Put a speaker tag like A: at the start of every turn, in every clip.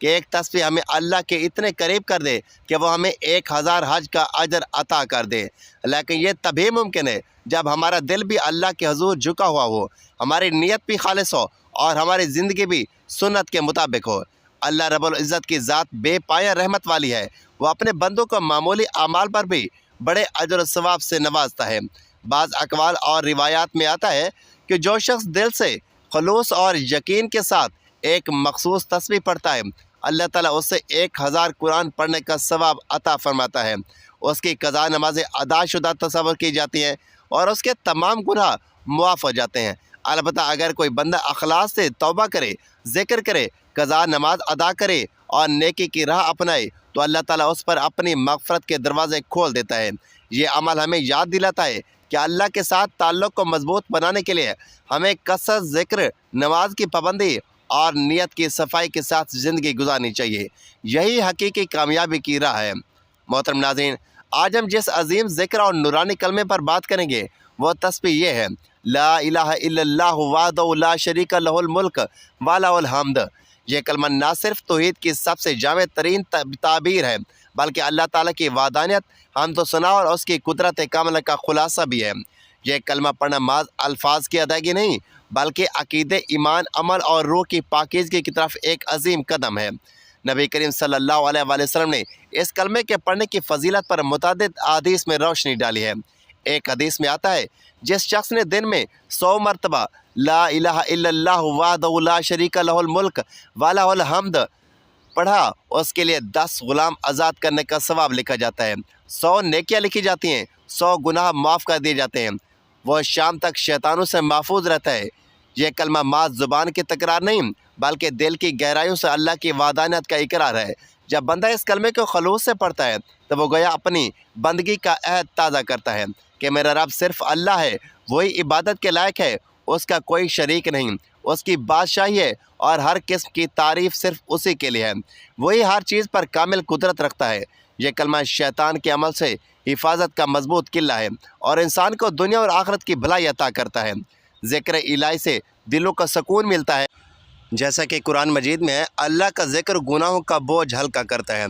A: کہ ایک تسبیح ہمیں اللہ کے اتنے قریب کر دے کہ وہ ہمیں 1000 حج کا اجر عطا کر دے، لیکن یہ تبھی ممکن ہے جب ہمارا دل بھی اللہ کے حضور جھکا ہوا ہو، ہماری نیت بھی خالص ہو اور ہماری زندگی بھی سنت کے مطابق ہو۔ اللہ رب العزت کی ذات بے پایہ رحمت والی ہے، وہ اپنے بندوں کو معمولی اعمال پر بھی بڑے اجر و ثواب سے نوازتا ہے۔ بعض اقوال اور روایات میں آتا ہے کہ جو شخص دل سے خلوص اور یقین کے ساتھ ایک مخصوص تسبیح پڑھتا ہے، اللہ تعالیٰ اسے 1000 قرآن پڑھنے کا ثواب عطا فرماتا ہے۔ اس کی قضا نمازیں ادا شدہ تصور کی جاتی ہیں اور اس کے تمام گناہ معاف ہو جاتے ہیں۔ البتہ اگر کوئی بندہ اخلاص سے توبہ کرے، ذکر کرے، قضا نماز ادا کرے اور نیکی کی راہ اپنائے تو اللہ تعالیٰ اس پر اپنی مغفرت کے دروازے کھول دیتا ہے۔ یہ عمل ہمیں یاد دلاتا ہے کہ اللہ کے ساتھ تعلق کو مضبوط بنانے کے لیے ہمیں کثرت ذکر، نماز کی پابندی اور نیت کی صفائی کے ساتھ زندگی گزارنی چاہیے۔ یہی حقیقی کامیابی کی راہ ہے۔ محترم ناظرین، آج ہم جس عظیم ذکر اور نورانی کلمے پر بات کریں گے وہ تسبیح یہ ہے: لا الہ الا اللہ وحدہ لا شریک لہ الملک ولہ الحمد۔ یہ کلمہ نہ صرف توحید کی سب سے جامع ترین تعبیر ہے بلکہ اللہ تعالیٰ کی وحدانیت، حمد و ثنا اور اس کی قدرت کاملہ کا خلاصہ بھی ہے۔ یہ کلمہ پڑھنا محض الفاظ کی ادائیگی نہیں بلکہ عقیدے، ایمان، عمل اور روح کی پاکیزگی کی طرف ایک عظیم قدم ہے۔ نبی کریم صلی اللہ علیہ وآلہ وسلم نے اس کلمے کے پڑھنے کی فضیلت پر متعدد احادیث میں روشنی ڈالی ہے۔ ایک حدیث میں آتا ہے جس شخص نے دن میں 100 مرتبہ لا الہ الا اللہ وحدہ لا شریک لہ الملک ولہ الحمد پڑھا، اس کے لیے 10 غلام آزاد کرنے کا ثواب لکھا جاتا ہے، 100 نیکیاں لکھی جاتی ہیں، 100 گناہ معاف کر دیے جاتے ہیں، وہ شام تک شیطانوں سے محفوظ رہتا ہے۔ یہ کلمہ محض زبان کی تکرار نہیں بلکہ دل کی گہرائیوں سے اللہ کی وحدانیت کا اقرار ہے۔ جب بندہ اس کلمے کو خلوص سے پڑھتا ہے تو وہ گویا اپنی بندگی کا عہد تازہ کرتا ہے کہ میرا رب صرف اللہ ہے، وہی عبادت کے لائق ہے، اس کا کوئی شریک نہیں، اس کی بادشاہی ہے اور ہر قسم کی تعریف صرف اسی کے لیے ہے، وہی ہر چیز پر کامل قدرت رکھتا ہے۔ یہ کلمہ شیطان کے عمل سے حفاظت کا مضبوط قلعہ ہے اور انسان کو دنیا اور آخرت کی بھلائی عطا کرتا ہے۔ ذکر الہی سے دلوں کا سکون ملتا ہے، جیسا کہ قرآن مجید میں ہے، اللہ کا ذکر گناہوں کا بوجھ ہلکا کرتا ہے۔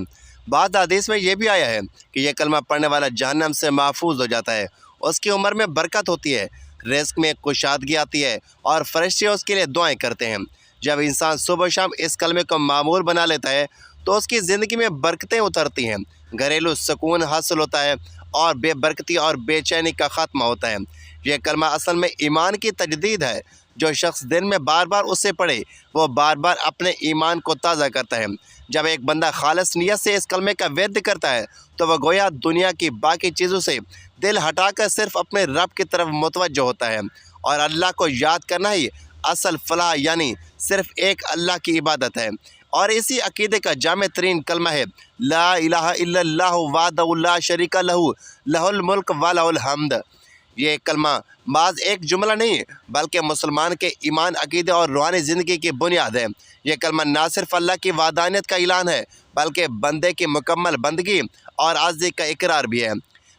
A: بعض حدیث میں یہ بھی آیا ہے کہ یہ کلمہ پڑھنے والا جہنم سے محفوظ ہو جاتا ہے، اس کی عمر میں برکت ہوتی ہے، رزق میں کشادگی آتی ہے اور فرشتے اس کے لیے دعائیں کرتے ہیں۔ جب انسان صبح و شام اس کلمے کو معمول بنا لیتا ہے تو اس کی زندگی میں برکتیں اترتی ہیں، گھریلو سکون حاصل ہوتا ہے اور بے برکتی اور بے چینی کا خاتمہ ہوتا ہے۔ یہ کلمہ اصل میں ایمان کی تجدید ہے۔ جو شخص دن میں بار بار اسے پڑھے وہ بار بار اپنے ایمان کو تازہ کرتا ہے۔ جب ایک بندہ خالص نیت سے اس کلمے کا ورد کرتا ہے تو وہ گویا دنیا کی باقی چیزوں سے دل ہٹا کر صرف اپنے رب کی طرف متوجہ ہوتا ہے، اور اللہ کو یاد کرنا ہی اصل فلاح یعنی صرف ایک اللہ کی عبادت ہے۔ اور اسی عقیدے کا جامع ترین کلمہ ہے لا الہ الا اللہ وحدہ لا شریک لہ لہ الملک ولہ الحمد۔ یہ کلمہ بعض ایک جملہ نہیں بلکہ مسلمان کے ایمان، عقیدے اور روحانی زندگی کی بنیاد ہے۔ یہ کلمہ نہ صرف اللہ کی وحدانیت کا اعلان ہے بلکہ بندے کی مکمل بندگی اور عاجزی کا اقرار بھی ہے۔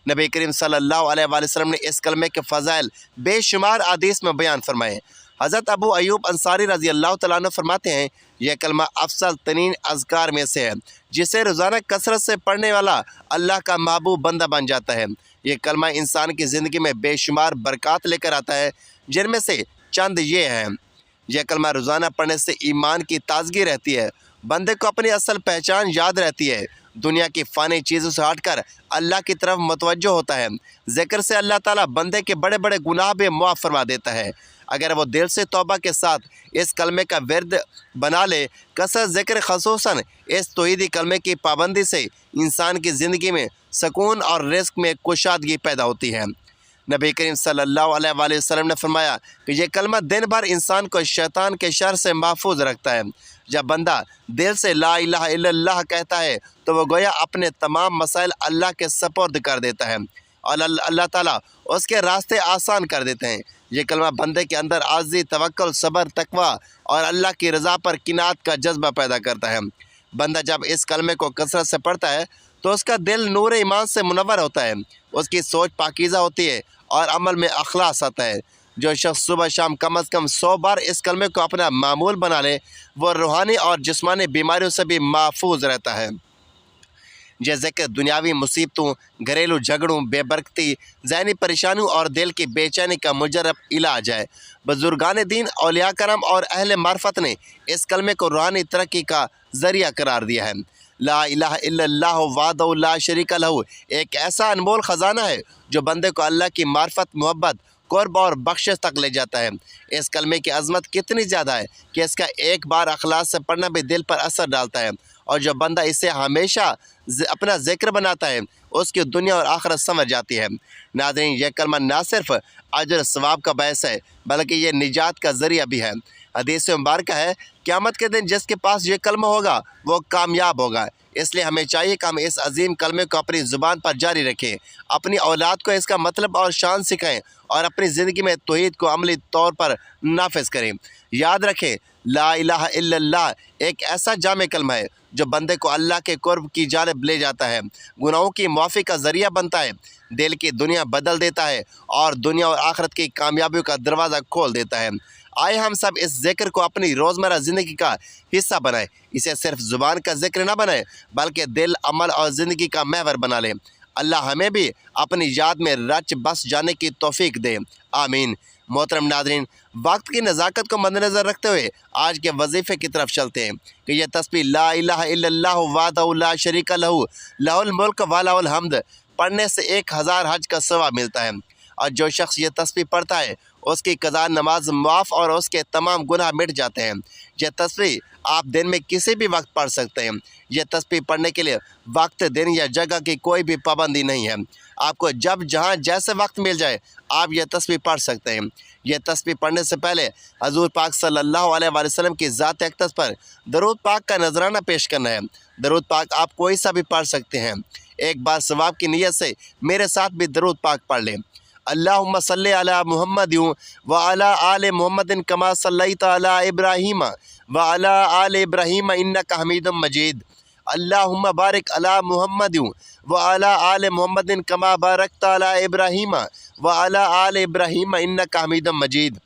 A: نبی کریم صلی اللہ علیہ وآلہ وسلم نے اس کلمے کے فضائل بے شمار احادیث میں بیان فرمائے۔ حضرت ابو ایوب انصاری رضی اللہ تعالیٰ عنہ فرماتے ہیں یہ کلمہ افضل ترین اذکار میں سے ہے، جسے روزانہ کثرت سے پڑھنے والا اللہ کا محبوب بندہ بن جاتا ہے۔ یہ کلمہ انسان کی زندگی میں بے شمار برکات لے کر آتا ہے، جن میں سے چند یہ ہیں۔ یہ کلمہ روزانہ پڑھنے سے ایمان کی تازگی رہتی ہے، بندے کو اپنی اصل پہچان یاد رہتی ہے، دنیا کی فانی چیزوں سے ہٹ کر اللہ کی طرف متوجہ ہوتا ہے۔ ذکر سے اللہ تعالیٰ بندے کے بڑے بڑے گناہ بھی معاف فرما دیتا ہے اگر وہ دل سے توبہ کے ساتھ اس کلمے کا ورد بنا لے۔ کثرت ذکر خصوصاً اس توحیدی کلمے کی پابندی سے انسان کی زندگی میں سکون اور رزق میں کشادگی پیدا ہوتی ہے۔ نبی کریم صلی اللہ علیہ وآلہ وسلم نے فرمایا کہ یہ کلمہ دن بھر انسان کو شیطان کے شر سے محفوظ رکھتا ہے۔ جب بندہ دل سے لا الہ الا اللہ کہتا ہے تو وہ گویا اپنے تمام مسائل اللہ کے سپرد کر دیتا ہے اور اللہ تعالیٰ اس کے راستے آسان کر دیتے ہیں۔ یہ کلمہ بندے کے اندر عاجزی، توکل، صبر، تقویٰ اور اللہ کی رضا پر قناعت کا جذبہ پیدا کرتا ہے۔ بندہ جب اس کلمے کو کثرت سے پڑھتا ہے تو اس کا دل نور ایمان سے منور ہوتا ہے، اس کی سوچ پاکیزہ ہوتی ہے اور عمل میں اخلاص آتا ہے۔ جو شخص صبح شام کم از کم 100 بار اس کلمے کو اپنا معمول بنا لے وہ روحانی اور جسمانی بیماریوں سے بھی محفوظ رہتا ہے۔ یہ ذکر دنیاوی مصیبتوں، گھریلو جھگڑوں، بے برکتی، ذہنی پریشانیوں اور دل کی بے چینی کا مجرب علاج ہے۔ بزرگان دین، اولیاء کرام اور اہل معرفت نے اس کلمے کو روحانی ترقی کا ذریعہ قرار دیا ہے۔ لا الہ الا اللہ وحدہ لا شریک لہ ایک ایسا انمول خزانہ ہے جو بندے کو اللہ کی معرفت، محبت، قرب اور بخشش تک لے جاتا ہے۔ اس کلمے کی عظمت کتنی زیادہ ہے کہ اس کا ایک بار اخلاص سے پڑھنا بھی دل پر اثر ڈالتا ہے، اور جو بندہ اسے ہمیشہ اپنا ذکر بناتا ہے اس کی دنیا اور آخرت سنور جاتی ہے۔ ناظرین، یہ کلمہ نہ صرف اجر ثواب کا باعث ہے بلکہ یہ نجات کا ذریعہ بھی ہے۔ حدیث مبارکہ ہے، قیامت کے دن جس کے پاس یہ کلمہ ہوگا وہ کامیاب ہوگا۔ اس لیے ہمیں چاہیے کہ ہم اس عظیم کلمے کو اپنی زبان پر جاری رکھیں، اپنی اولاد کو اس کا مطلب اور شان سکھائیں اور اپنی زندگی میں توحید کو عملی طور پر نافذ کریں۔ یاد رکھیں، لا الہ الا اللہ ایک ایسا جامع کلمہ ہے جو بندے کو اللہ کے قرب کی جانب لے جاتا ہے، گناہوں کی معافی کا ذریعہ بنتا ہے، دل کی دنیا بدل دیتا ہے اور دنیا اور آخرت کی کامیابیوں کا دروازہ کھول دیتا ہے۔ آئے ہم سب اس ذکر کو اپنی روزمرہ زندگی کا حصہ بنائیں، اسے صرف زبان کا ذکر نہ بنائیں بلکہ دل، عمل اور زندگی کا محور بنا لیں۔ اللہ ہمیں بھی اپنی یاد میں رچ بس جانے کی توفیق دے، آمین۔ محترم ناظرین، وقت کی نزاکت کو مد نظر رکھتے ہوئے آج کے وظیفے کی طرف چلتے ہیں کہ یہ تسبیح لا الہ الا اللہ وحدہ لا شریک لہ لہ الملک و لہ الحمد پڑھنے سے 1000 حج کا ثواب ملتا ہے، اور جو شخص یہ تسبیح پڑھتا ہے اس کی قضا نماز معاف اور اس کے تمام گناہ مٹ جاتے ہیں۔ یہ تسبیح آپ دن میں کسی بھی وقت پڑھ سکتے ہیں۔ یہ تسبیح پڑھنے کے لیے وقت، دن یا جگہ کی کوئی بھی پابندی نہیں ہے، آپ کو جب جہاں جیسے وقت مل جائے آپ یہ تسبیح پڑھ سکتے ہیں۔ یہ تسبیح پڑھنے سے پہلے حضور پاک صلی اللہ علیہ وآلہ وسلم کی ذات اقدس پر درود پاک کا نذرانہ پیش کرنا ہے۔ درود پاک آپ کوئی سا بھی پڑھ سکتے ہیں۔ ایک بار ثواب کی نیت سے میرے ساتھ بھی درود پاک پڑھ لیں۔ اللہم صلی علی محمد وعلی آل محمد کما صلیت علی ابراہیم وعلی آل ابراہیم انک حمید مجید۔ اللہم بارک علی محمد وعلی آل محمد کما بارکت علی ابراہیم وعلی آل ابراہیم انک حمید مجید۔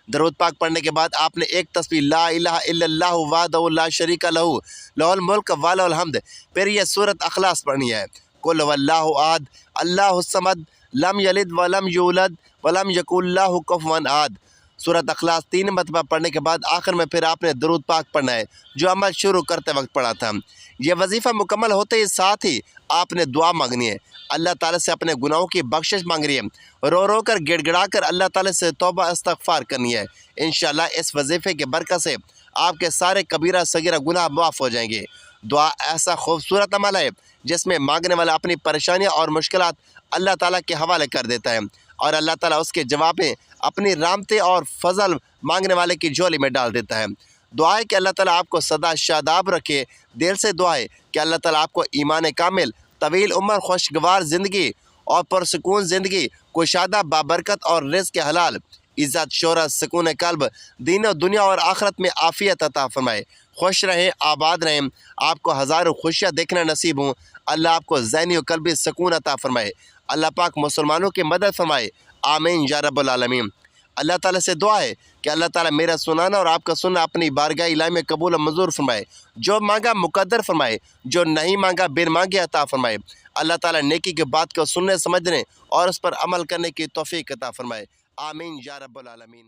A: درود پاک پڑھنے کے بعد آپ نے ایک تسبیح لا الہ الا اللہ وحدہ لا شریک لہ لہ الملک و لہ الحمد، پھر یہ سورۃ اخلاص پڑھنی ہے۔ قل هو اللہ احد اللہ الصمد لم یلد ولم یولد ولم یکن لہ کفوا احد۔ سورۃ اخلاص 3 مرتبہ پڑھنے کے بعد آخر میں پھر آپ نے درود پاک پڑھنا ہے جو عمل شروع کرتے وقت پڑھا تھا۔ یہ وظیفہ مکمل ہوتے ہی ساتھ ہی آپ نے دعا مانگنی ہے، اللہ تعالیٰ سے اپنے گناہوں کی بخشش مانگنی ہے، رو رو کر گڑ گڑا کر اللہ تعالیٰ سے توبہ استغفار کرنی ہے۔ انشاءاللہ اس وظیفے کے برکت سے آپ کے سارے کبیرہ صغیرہ گناہ معاف ہو جائیں گے۔ دعا ایسا خوبصورت عمل ہے جس میں مانگنے والا اپنی پریشانیاں اور مشکلات اللہ تعالیٰ کے حوالے کر دیتا ہے، اور اللہ تعالیٰ اس کے جواب میں اپنی رحمتیں اور فضل مانگنے والے کی جھولی میں ڈال دیتا ہے۔ دعا ہے کہ اللہ تعالیٰ آپ کو سدا شاداب رکھے۔ دل سے دعا ہے کہ اللہ تعالیٰ آپ کو ایمان کامل، طویل عمر، خوشگوار زندگی اور پرسکون زندگی، کشادہ بابرکت اور رزق حلال، عزت، شہرت، سکون قلب، دین و دنیا اور آخرت میں عافیت عطا فرمائے۔ خوش رہیں، آباد رہیں، آپ کو ہزاروں خوشیاں دیکھنا نصیب ہوں۔ اللہ آپ کو ذہنی و قلبی سکون عطا فرمائے۔ اللہ پاک مسلمانوں کی مدد فرمائے، آمین یا رب العالمین۔ اللہ تعالیٰ سے دعا ہے کہ اللہ تعالیٰ میرا سنانا اور آپ کا سننا اپنی بارگاہ الہی میں قبول و منظور فرمائے، جو مانگا مقدر فرمائے، جو نہیں مانگا بن مانگے عطا فرمائے۔ اللہ تعالیٰ نیکی کی بات کو سننے، سمجھنے اور اس پر عمل کرنے کی توفیق عطا فرمائے، آمین یا رب العالمین۔